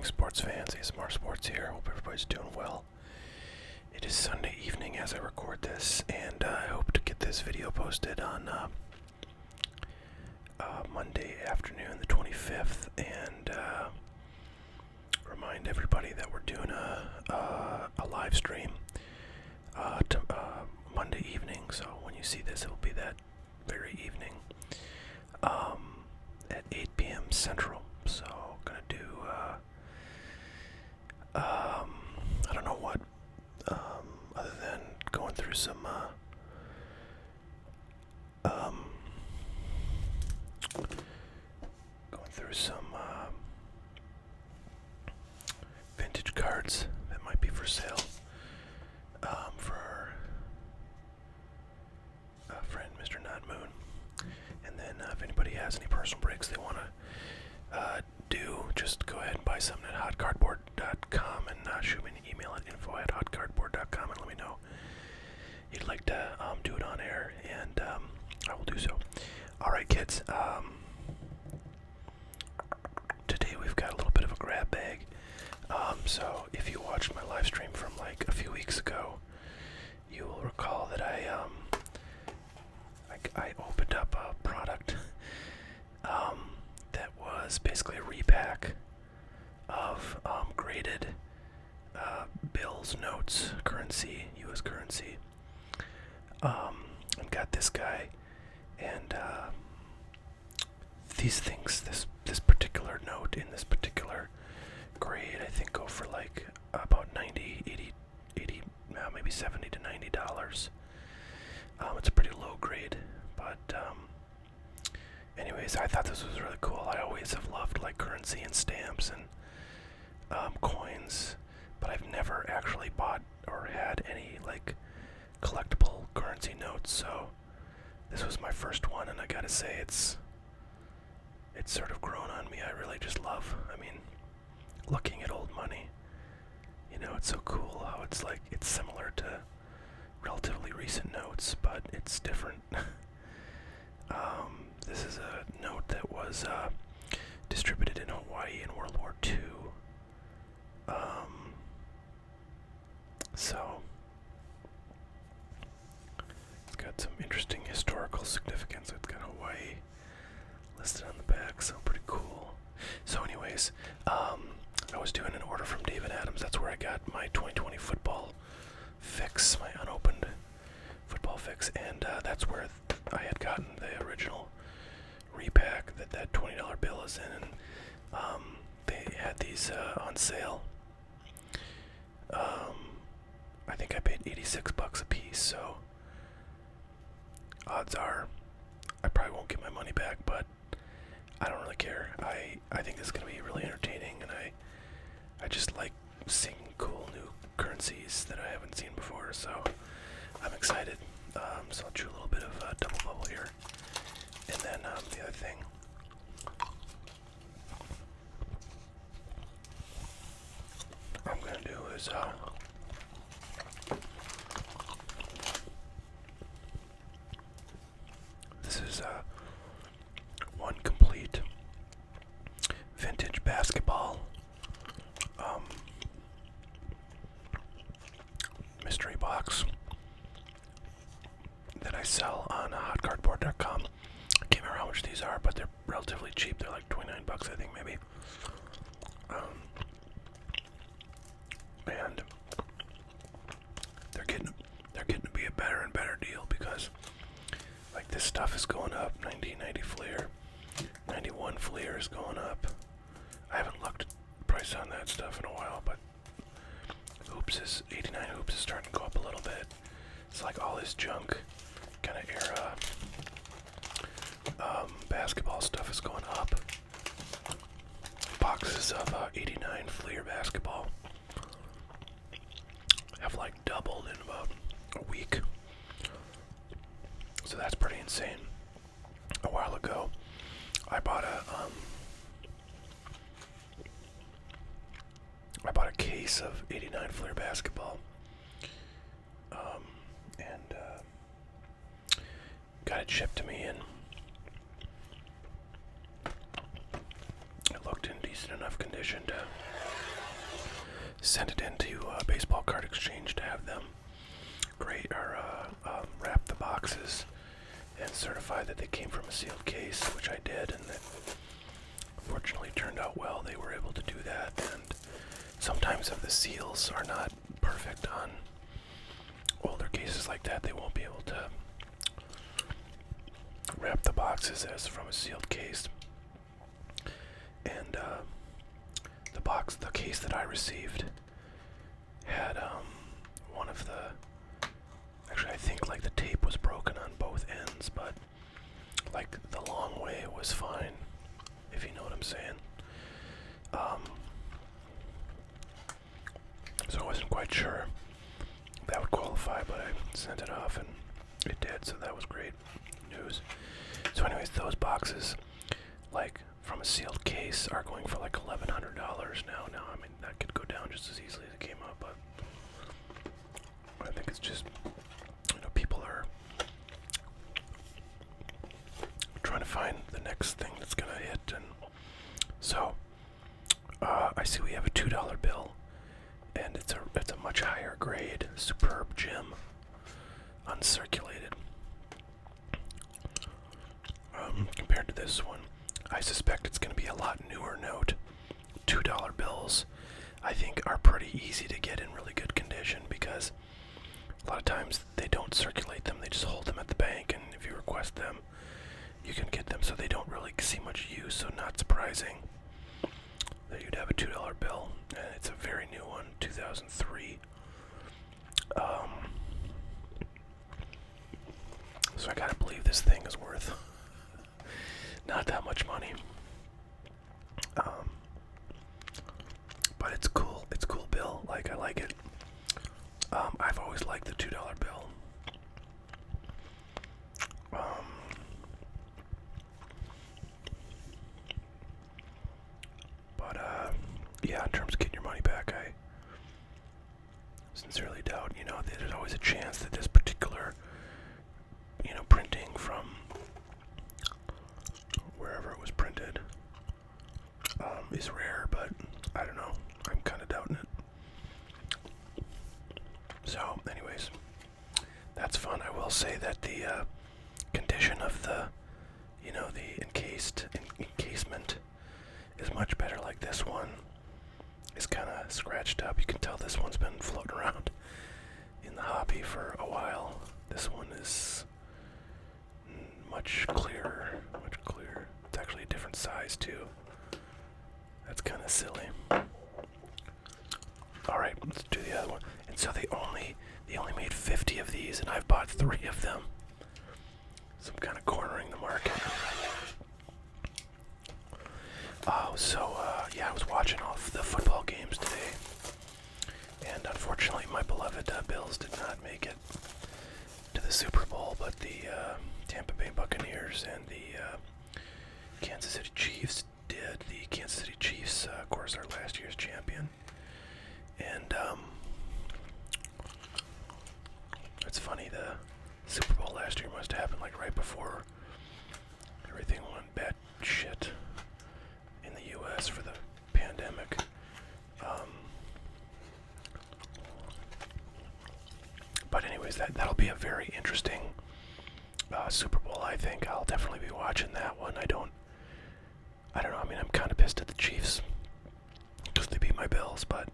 morning, sports fans. ASMR Sports here. Hope everybody's doing well. It is Sunday evening as I record this, and I hope to get this video posted on Monday afternoon, the 25th, and remind everybody that we're doing a live stream Monday evening. So when you see this, it will be that very evening at 8 p.m. Central. So gonna do I don't know what other than going through some vintage cards that might be for sale for our friend Mr. Not Moon. And then if anybody has any personal breaks they want to do, just go ahead and buy something at hotcardboard.com and shoot me an email at info@hotcardboard.com and let me know you'd like to do it on air, and I will do so. Alright, kids, today we've got a little bit of a grab bag. So if you watched my live stream from like a few weeks ago, you will recall that I opened up a product that was basically a repack of graded bills, notes, currency, U.S. currency, and got this guy, and these things, this particular note in this particular grade, I think go for like about 90, 80, maybe 70 to $90. It's a pretty low grade, but anyways, I thought this was really cool. I always have loved like currency and stamps and coins, but I've never actually bought or had any like collectible currency notes, so this was my first one, and I gotta say it's sort of grown on me. I really just love, looking at old money. You know, it's so cool how it's like, it's similar to relatively recent notes, but it's different. This is a note that was distributed in Hawaii in World War II. So it's got some interesting historical significance. It's got Hawaii listed on the back, so pretty cool. So anyways, I was doing an order from David Adams. That's where I got my 2020 football fix, my unopened football fix, and that's where I had gotten the original repack that $20 bill is in, and they had these on sale. I think I paid $86 a piece, so odds are I probably won't get my money back, but I don't really care. I think this is going to be really entertaining, and I just like seeing cool new currencies that I haven't seen before, so I'm excited. So I'll chew a little bit of double bubble here, and then the other thing, I'm going to do is this is one complete vintage basketball mystery box that I sell on hotcardboard.com. I can't remember how much these are, but they're relatively cheap. They're like $29, I think, maybe. And they're getting to be a better and better deal, because like this stuff is going up. 1990 Fleer, 91 Fleer is going up. I haven't looked at the price on that stuff in a while, but 89 Hoops is starting to go up a little bit. It's like all this junk kind of era basketball stuff is going up. Boxes of 89 Fleer basketball have like doubled in about a week. So that's pretty insane. A while ago, I bought a case of 89 Fleer basketball, and got it shipped to me, and it looked in decent enough condition to sent it into Baseball Card Exchange to have them wrap the boxes and certify that they came from a sealed case, which I did, and it fortunately turned out well. They were able to do that, and sometimes if the seals are not perfect on older cases like that, they won't be able to wrap the boxes as from a sealed case. And the case that I received had one of the, actually I think like the tape was broken on both ends, but like the long way was fine, if you know what I'm saying. So I wasn't quite sure that would qualify, but I sent it off and it did, so that was great news. So anyways, those boxes, like from a sealed case, are going for like $1,100 now. Now, I mean, that could go down just as easily as it came up, but I think it's just, people are trying to find the next thing that's gonna hit. And so I see we have a $2 bill, and it's a much higher grade Superb Gem, uncirculated, compared to this one. I suspect it's going to be a lot newer note. $2 bills, I think, are pretty easy to get in really good condition, because a lot of times they don't circulate them, they just hold them at the bank, and if you request them, you can get them, so they don't really see much use. So not surprising that you'd have a $2 bill, and it's a very new one, 2003. So I gotta believe this thing is worth not that much money. But it's cool. It's cool bill. Like, I like it. I've always liked the $2 bill. Yeah, in terms of getting your money back, I sincerely doubt, there's always a chance that this particular, printing from wherever it was printed, is rare, but I don't know. I'm kind of doubting it. So, anyways, that's fun. I will say that the condition of the encasement is much better. Like, this one is kind of scratched up. You can tell this one's been floating around in the hobby for a while. This one is much clearer, much clearer. It's actually a different size too. That's kind of silly. Alright, let's do the other one. And so they only made 50 of these, and I've bought 3 of them. So I'm kind of cornering the market. Yeah, I was watching all the football games today, and unfortunately my beloved Bills did not make it to the Super Bowl, but the Tampa Bay Buccaneers and the Kansas City Chiefs did. The Kansas City Chiefs, of course, are last year's champion, and it's funny, the Super Bowl last year must have happened like right before everything went bad shit in the U.S. for the pandemic. But anyways, that'll be a very interesting Super Bowl. I think I'll definitely be watching that one. I don't know. I mean, I'm kind of pissed at the Chiefs because they beat my Bills, but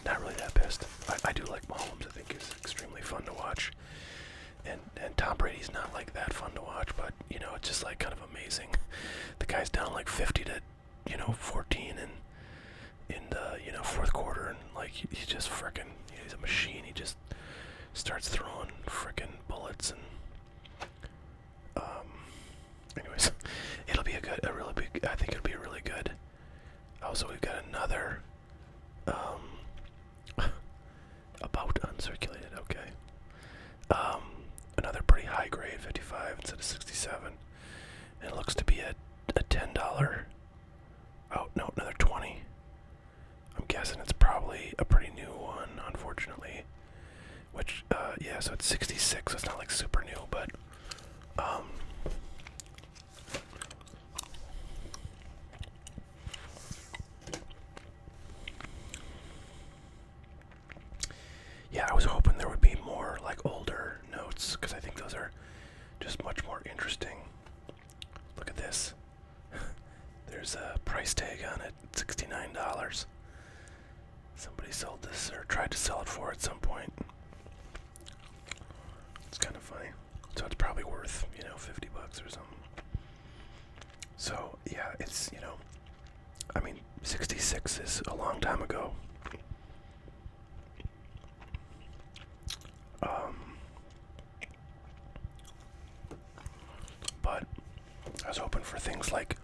not really that pissed. I do like Mahomes. I think he's extremely fun to watch. And Tom Brady's not like that fun to watch, but it's just like kind of amazing. The guy's down like 50 to 14 in the fourth quarter, and like he's just frickin', he's a machine. He just starts throwing frickin' bullets, and anyways, it'll be I think it'll be really good. Also, we've got another about uncirculated. Okay. Another pretty high grade, 55 instead of 67. And it looks to be a $10. Oh, no, another 20. I'm guessing it's probably a pretty new one, unfortunately. Which, yeah, so it's 66, so it's not like super new, but, there's a price tag on it, $69. Somebody sold this or tried to sell it for at some point. It's kind of funny. So it's probably worth, $50 or something. So yeah, it's, I mean, 66 is a long time ago. But I was hoping for things like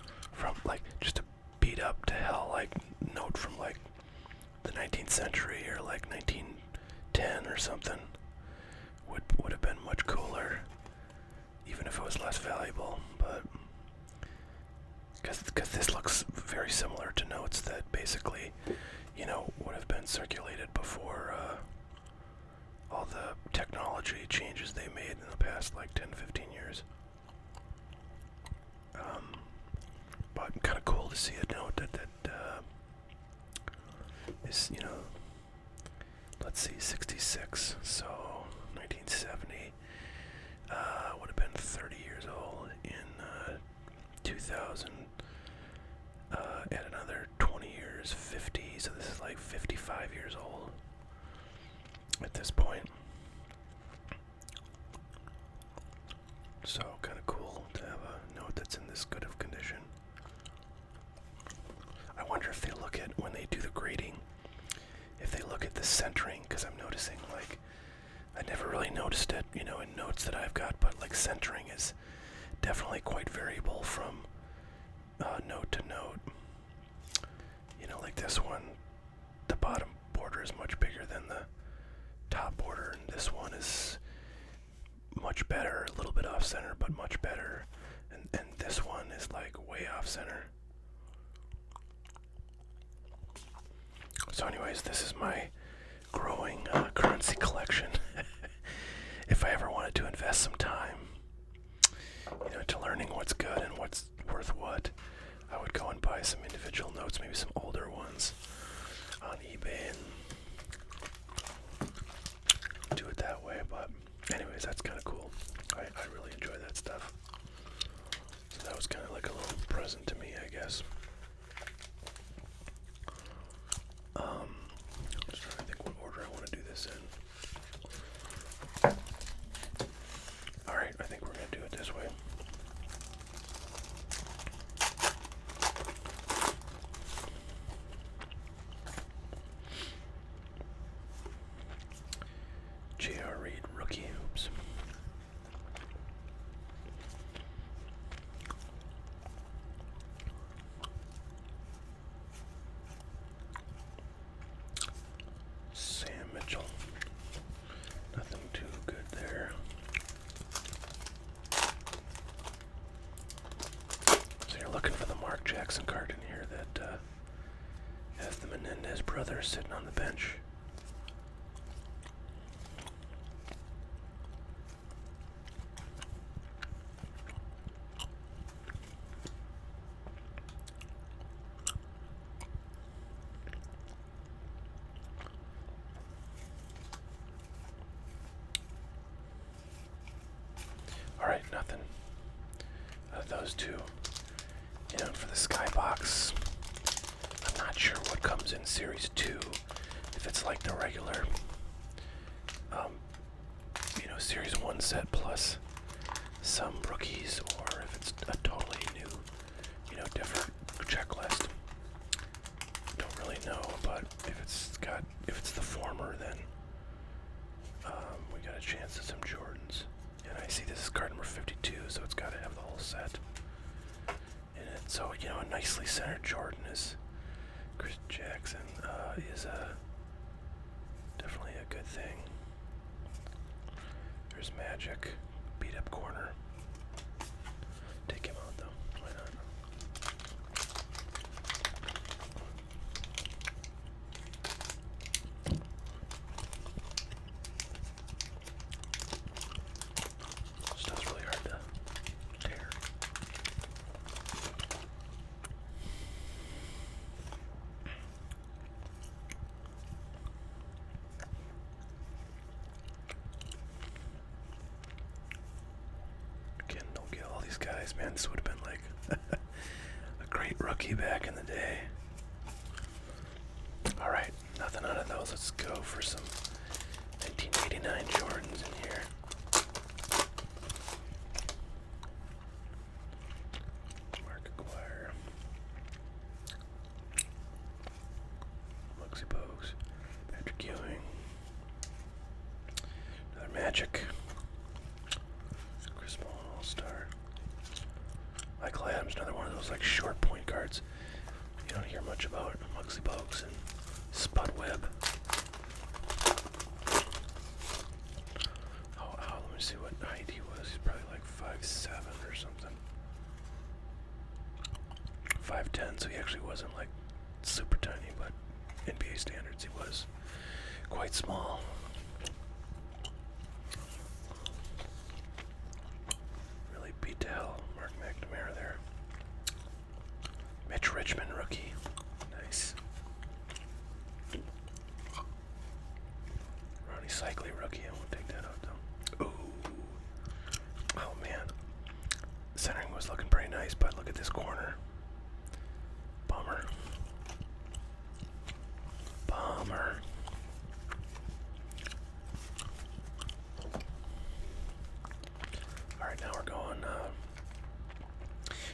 just a beat up to hell note from the 19th century or 1910 or something would have been much cooler, even if it was less valuable. But because this looks very similar to notes that basically would have been circulated before all the technology changes they made in the past 10-15 years. But kind of cool to see a note that is, let's see, 66, so 1970 would have been 30 years old in 2000. Add another 20 years, 50, so this is 55 years old at this point. So kind of cool to have a note that's in this good of condition. I wonder if they look at, when they do the grading, if they look at the centering, because I'm noticing I never really noticed it, in notes that I've got, but centering is definitely quite variable from note to note. Like this one, the bottom border is much bigger than the top border, and this one is much better, a little bit off center, but much better, and this one is way off center. So anyways, this is my growing currency collection. If I ever wanted to invest some time to learning what's good and what's worth what, I would go and buy some individual notes, maybe some older ones on eBay and do it that way. But anyways, that's kind of cool. I really enjoy that stuff. So that was kind of like a little present to me, I guess. Just trying to think what order I want to do this in. Alright, I think we're going to do it this way. J.R. Reed, rookie. Oops. Sam Mitchell. Nothing too good there. So you're looking for the Mark Jackson card in here that has the Menendez brothers sitting on the bench. Alright, nothing. Those two. For the Skybox, I'm not sure what comes in Series 2. If it's the regular, Series 1 set plus some rookies, or if it's a totally new, different checklist. Don't really know, but if it's the former, then we got a chance at some Jordans. And I see this is card number 52, so it's got to have the whole set in it. So, a nicely centered Jordan is Chris Jackson is definitely a good thing. There's Magic, beat up corner. Take him out though. Why not? Stuff's really hard to tear. Again, don't get all these guys, man. This would have been a great rookie back in the day. Alright, nothing out of those. Let's go for some 1989 Jordans in here. Mark Aguirre. Muggsy Bogues. Patrick Ewing. Another Magic. Chris Paul, All-Star. Michael Adams, another one of those like short point guards you don't hear much about. Muggsy Bogues and Spud Webb. Oh, let me see what height he was. He's probably like 5'7" or something. 5'10", so he actually wasn't like super tiny, but NBA standards he was quite small. Really beat to hell. Mark McNamara there. Mitch Richmond, rookie. Nice. Ronnie Cycli, rookie. I won't take that out though. Ooh. Oh man. Centering was looking pretty nice, but look at this corner. Bummer. Bummer. Alright, now we're going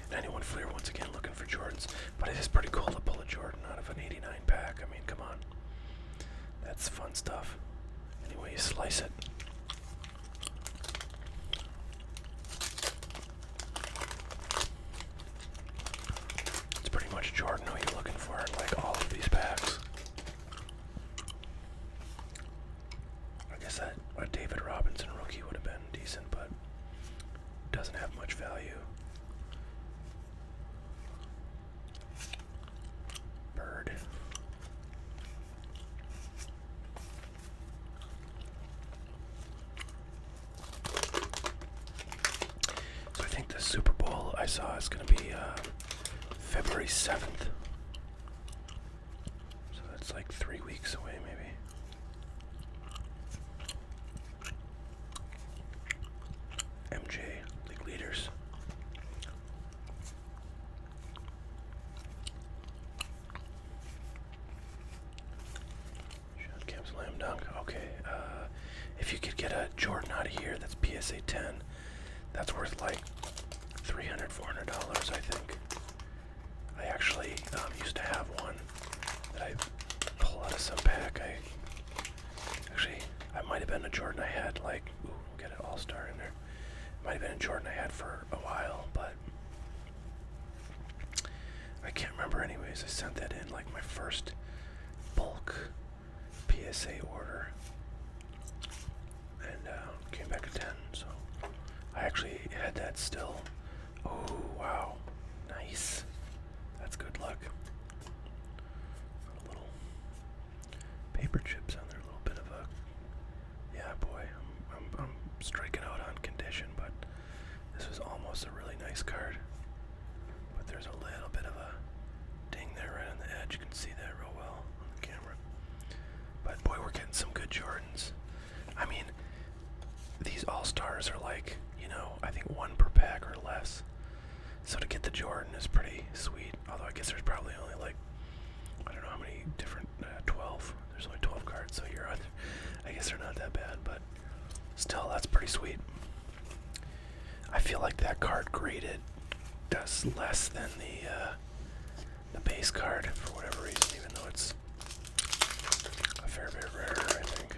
91 Fleer once again, looking for Jordans. But it is pretty cool to pull a Jordan out of an 89 pack. I mean, come on. That's fun stuff. Any way you slice it. It's pretty much Jordan who you're looking for in like all of these packs. I guess that a David Robinson rookie would have been decent, but doesn't have much value. Bird. So I think the Super Bowl I saw is going to be February 7th. So that's like 3 weeks away maybe. MJ, league leaders. Shot Cam Slam Dunk. Okay, if you could get a Jordan out of here that's PSA 10, that's worth like $300, $400, I think. I actually used to have one that I pull out of some pack. I might have been a Jordan I had like, ooh, we'll get an All-Star in there. Might have been a Jordan I had for a while, but I can't remember anyways. I sent that in like my first bulk PSA order and came back to 10, so I actually had that still. Oh wow, nice. That's good luck. A little paper chips on there, a little bit of a, yeah boy, I'm striking out on condition, but this was almost a really nice card. But there's a little bit of a ding there right on the edge. You can see that real well on the camera. But boy, we're getting some good Jordans. I mean, these All-Stars are like, you know, I think one per pack or less. So to get the Jordan is pretty sweet. Although I guess there's probably only like, I don't know how many different, 12. There's only 12 cards, so you're on. I guess they're not that bad, but still, that's pretty sweet. I feel like that card graded does less than the base card for whatever reason, even though it's a fair bit rarer, I think.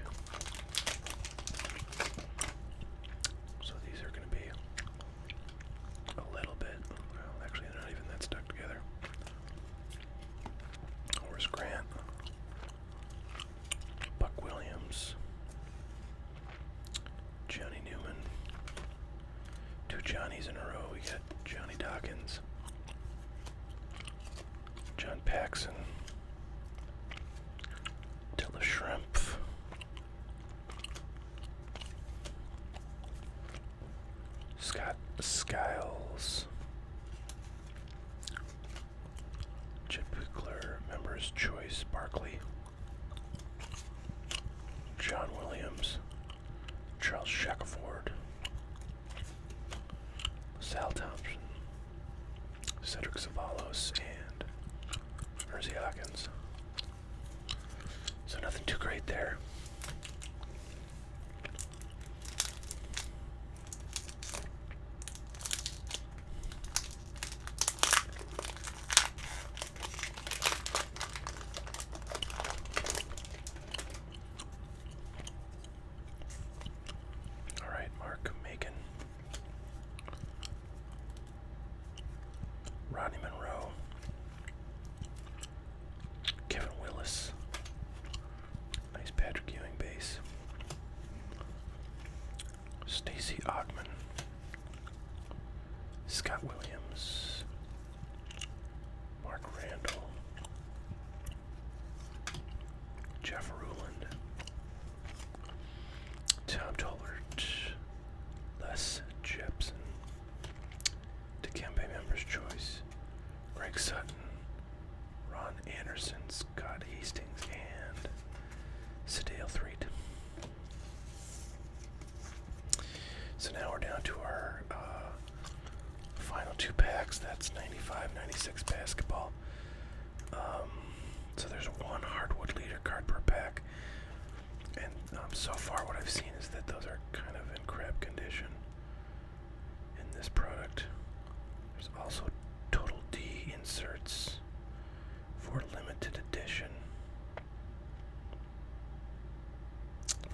So these are going to be a little bit, well, actually they're not even that stuck together. Horace Grant, Buck Williams, Johnny Newman. Two Johnnies in a row. We got Johnny Dawkins, John Paxson, Dilla Shrimp, Scott Skiles, Chet Buchler, Members Choice, Barkley, John Williams, Charles Shackelford, Sal Thompson, Cedric Ceballos, Ogman, Scott Williams, Mark Randall, Jeff Ruland, Tom Tollert, Les Jepson, Dikembe Members' Choice, Greg Sutton, Ron Anderson, Scott Hastings, and Sadale Threet. So now we're down to our final 2 packs. That's 95, 96 basketball. So there's 1 hardwood leader card per pack. And so far what I've seen is that those are kind of in crap condition in this product. There's also Total D inserts for limited edition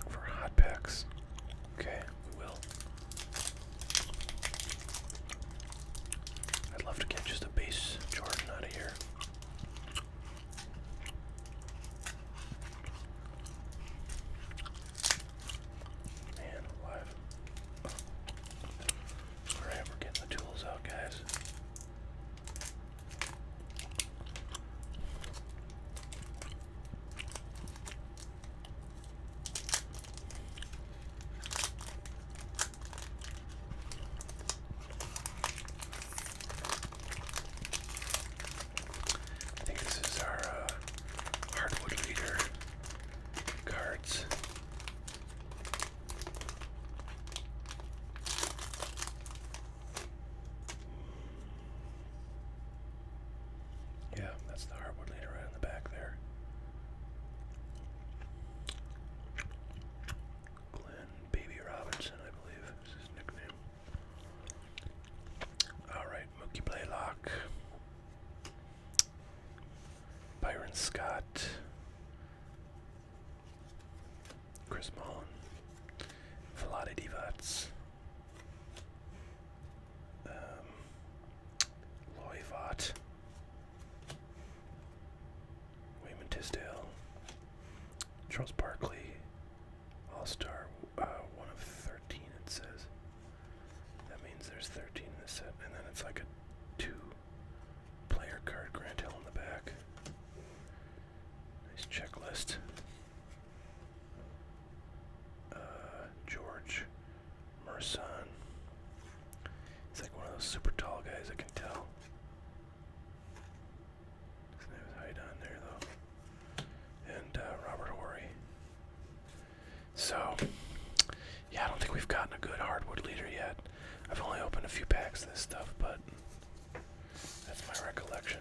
for hot packs. Okay, we will. I'd love to get just a base Jordan out of here. Man alive. Alright, we're getting the tools out, guys. I think this is our hardwood leader cards. Yeah, that's the hardwood leader right in the back there. Glenn Baby Robinson, I believe is his nickname. Alright, Mookie Blaylock, Byron Scott, Chris Mullen, Vlade Divac, Loy Vaught, Wayman Tisdale, Charles Barkley, All-Star, 1 of 13 it says. That means there's 13 in this set, and then it's like a 2-player card, Grant Hill in the back. Nice checklist. George Merson. He's like one of those super tall guys, I can tell. Doesn't have his height on there though. And Robert Horry. So, yeah, I don't think we've gotten a good hardwood leader yet. I've only opened a few packs of this stuff, but that's my recollection.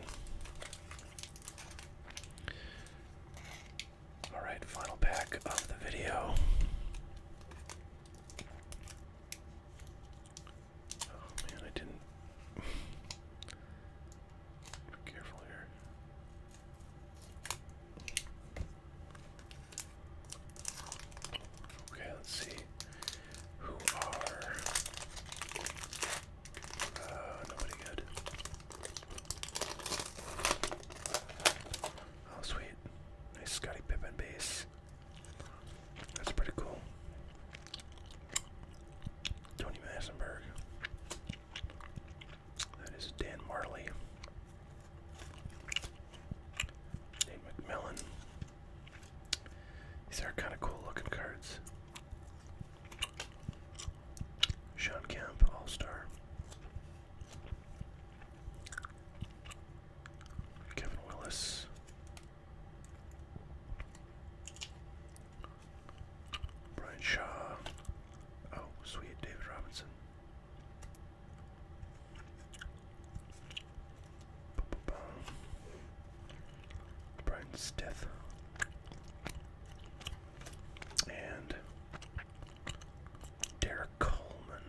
Alright, final pack of the video. Oh man, I didn't. Be careful here. Okay, let's see. Who are. Nobody good. Oh, sweet. Nice Scottie Pippen base. That's pretty cool. Tony Massenberg. That is Dan Marley. Nate McMillan. These are kind of cool looking cards. Sean Kemp, All-Star. Kevin Willis. Brian Shaw. Oh, sweet, David Robinson. Brian Stith. And Derek Coleman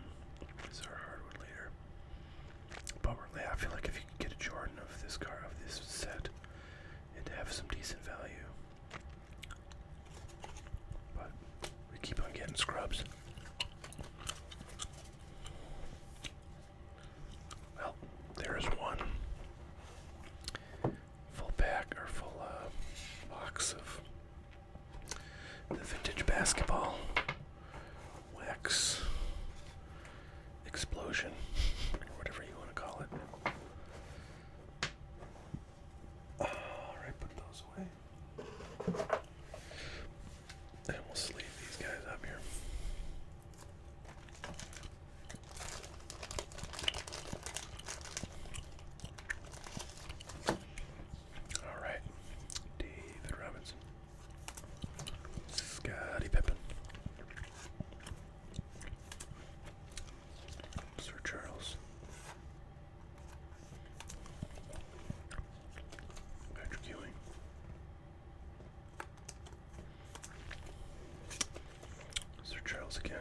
is our hardwood leader. Bummer. I feel like if you could get a Jordan of this car, of this set, it'd have some decent value. But we keep on getting scrubs. Well, there is one full pack or full box of the vintage basketball wax cushion, or whatever you want to call it. Alright, put those away. And we'll sleeve these guys up here. Alright. David Robinson. Scottie Pippen. Sir Charles. Patrick Ewing. Sir Charles again.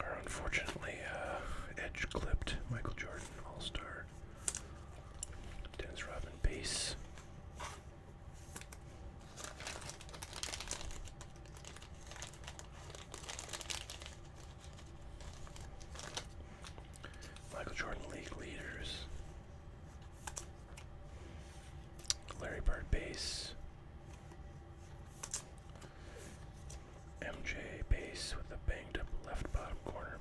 Our unfortunately edge clipped Michael Jordan All-Star. Dennis Rodman base. Michael Jordan League leaders. Larry Bird base. MJ base with a banged up left bottom corner.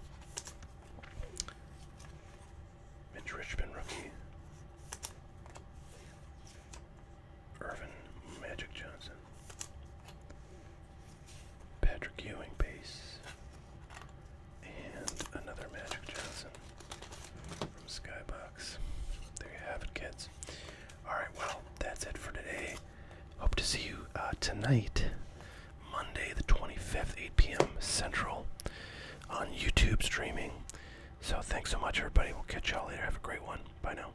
Mitch Richmond rookie. Irvin Magic Johnson. Patrick Ewing base. And another Magic Johnson from Skybox. There you have it, kids. Alright, well, that's it for today. Hope to see you tonight, Monday the 25th, 8 p.m. Central, on YouTube streaming. So thanks so much, everybody. We'll catch y'all later. Have a great one. Bye now.